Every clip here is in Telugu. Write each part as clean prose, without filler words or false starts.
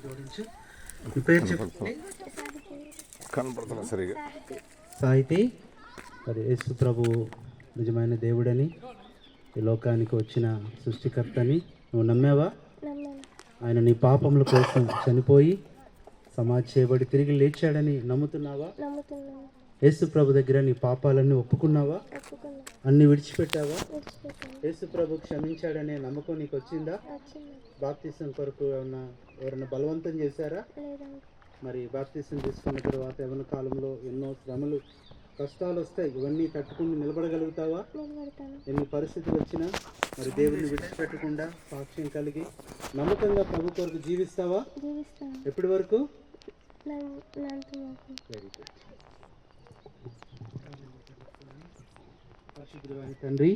జోడించు. నీ పేరు చెప్పండి. కనపడుతున్నా సరిగా. సాహితి. మరి యేసు ప్రభు నిజమైన దేవుడని, ఈ లోకానికి వచ్చిన సృష్టికర్తని నువ్వు నమ్మావా? ఆయన నీ పాపముల కోసం చనిపోయి సమాధి చేయబడి తిరిగి లేచాడని నమ్ముతున్నావా? యేసు ప్రభు దగ్గర నీ పాపాలన్నీ ఒప్పుకున్నావా? అన్ని విడిచిపెట్టావా? యేసు ప్రభు క్షమించాడనే నమ్మకం నీకు వచ్చిందా? బాప్తిసం కొరకు ఎవరైనా బలవంతం చేశారా? మరి బాప్తిసం తీసుకున్న తర్వాత యవ్వన కాలంలో ఎన్నో శ్రమలు కష్టాలు వస్తాయి, ఇవన్నీ తట్టుకుని నిలబడగలుగుతావా? ఎన్ని పరిస్థితులు వచ్చినా మరి దేవుడిని విడిచిపెట్టకుండా సాక్ష్యం కలిగి నమ్మకంగా ప్రభు కొరకు జీవిస్తావా? ఎప్పటి వరకు? Very good. పరిశుద్ధుడైన తండ్రి,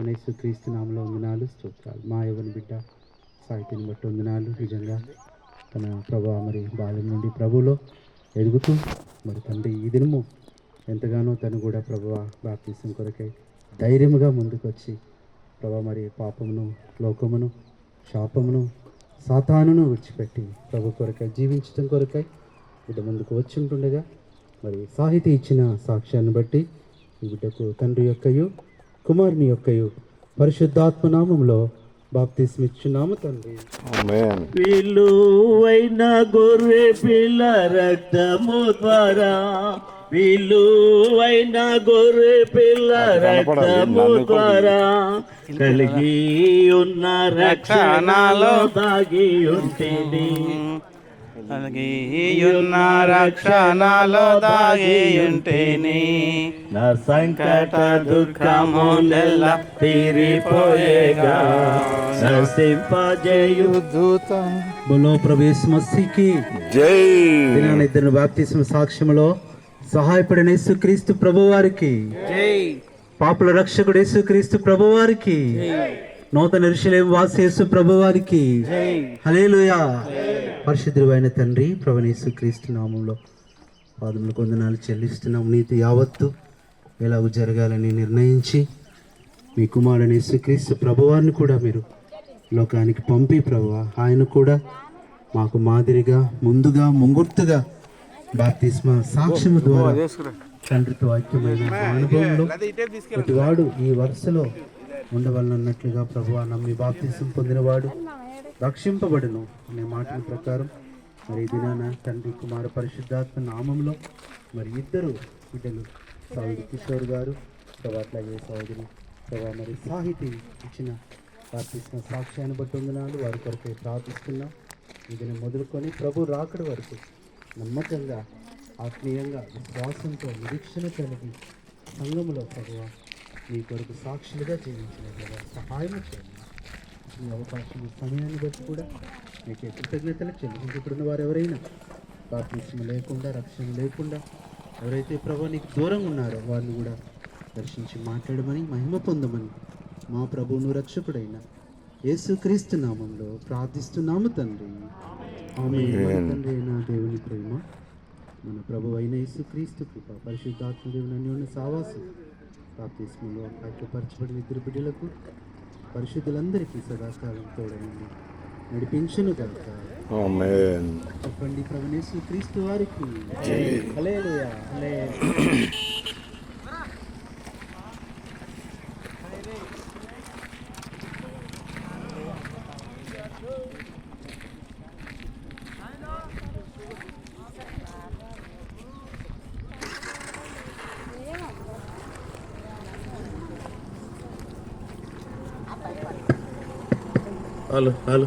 యేసు క్రీస్తు నామములో వందనాలు, స్తోత్రాలు. మా యవ్వన బిడ్డ సాహిత్యాన్ని బట్టి వందనాలు. నిజంగా తన ప్రభా మరి బాల్యం నుండి ప్రభులో ఎదుగుతూ మరి తండ్రి ఈ దినము ఎంతగానో తను కూడా ప్రభువా బాప్తిసం కొరకై ధైర్యముగా ముందుకు వచ్చి ప్రభా మరి పాపమును, లోకమును, శాపమును, సాతానును విడిచిపెట్టి ప్రభు కొరకై జీవించడం కొరకై బిడ్డ ముందుకు వచ్చి ఉంటుండగా మరి సాహితీ ఇచ్చిన సాక్ష్యాన్ని బట్టి ఈ బిడ్డకు తండ్రి యొక్కయు కుమారుని యొక్కయు పరిశుద్ధాత్మ నామములో బాప్తిస్మ ఇచ్చున్నాము తండ్రి. విలువైన గొర్రె పిల్ల రక్తము ద్వారా, విలువైన గొర్రె పిల్ల రక్తము ద్వారా కలిగి ఉన్న రక్షణలో దాగి ఉంటుంది, కలిగియున్న రక్షణలో దాగి ఉంటేని నా సంకట దుఃఖము నెల్ల తీరిపోయేగా నరసింపజేయు దూతం. బోలో ప్రభు యేసు మసీకి జై. ఇద్దరు బాప్తిస్మ సాక్ష్యములో సహాయపడిన యేసుక్రీస్తు ప్రభువారికి జై. పాపుల రక్షకుడు యేసుక్రీస్తు ప్రభువారికి, నూతన యెరూషలేము వాసి యేసు ప్రభువారికి హల్లెలూయా. పరిశుద్ధుడైన తండ్రి ప్రభువైన యేసుక్రీస్తు నామములో పాదములకు వందనాలు చెల్లిస్తున్నాం. నీతి యావత్తు ఎలాగూ జరగాలని నిర్ణయించి మీ కుమారుని యేసుక్రీస్తు ప్రభువారిని కూడా మీరు లోకానికి పంపి ప్రభువా ఆయన కూడా మాకు మాదిరిగా ముందుగా ముంగుర్తుగా బాప్తిస్మ సాక్ష్యము ద్వారా తండ్రితో ఐక్యమైన అనుభవంలో ప్రతివాడు ఈ వరుసలో ఉండవలనన్నట్లుగా ప్రభువా నమ్మి బాప్తిసం పొందినవాడు రక్షింపబడును అనే మాటల ప్రకారం మరి ఈ దినాన తండ్రి కుమార పరిశుద్ధాత్మ నామంలో మరి ఇద్దరు బిడ్డలు సహోదరి కిషోర్ గారు ప్రభా అట్లాగే సహోదరి ప్రభా మరి సాహితీ ఇచ్చిన బాప్తిస్మ సాక్ష్యాన్ని బట్టి వందనాలు వారి కొరకే ప్రార్థిస్తున్నాం. ఈ దినం మొదలుకొని ప్రభు రాకడ వరకు నమ్మకంగా ఆత్మీయంగా విశ్వాసంతో నిరీక్షణ కలిగి సంఘములో ప్రభువా మీ కొరకు సాక్షులుగా జీవించినట్లుగా సహాయం చేయండి. ఈ అవకాశం సమయాన్ని బట్టి కూడా మీకు కృతజ్ఞతలు చెల్లించి ఇప్పుడున్న వారు ఎవరైనా బాప్తిస్మ లేకుండా రక్షణ లేకుండా ఎవరైతే ప్రభు నీకు దూరంగా ఉన్నారో వారిని కూడా దర్శించి మాట్లాడమని మహిమ పొందమని మా ప్రభువును రక్షకుడైన యేసుక్రీస్తు నామంలో ప్రార్థిస్తున్నాము తండ్రి. ఆమేన్. తండ్రి అయిన దేవుని ప్రేమ, మన ప్రభు అయిన యేసుక్రీస్తు కృప, పరిశుద్ధాత్మ దేవుని అన్యోన్య సావాసం బాప్తిస్మలో ఐక్యపరచబడిన ఇద్దరు బిడ్డలకు పరిశుద్ధులందరికీ సదాకాలం తోడైంది నడిపించును గాక. ఆమేన్. చెప్పండి ప్రభువైన యేసుక్రీస్తు వారికి హల్లెలూయా. హల్లెలూయా. హలో హలో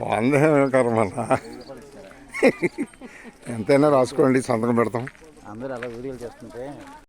వందే కర్మలా ఎంతైనా రాసుకోండి, సంతకం పెడతాం. అందరూ అలా వీడియోలు చేస్తుంటే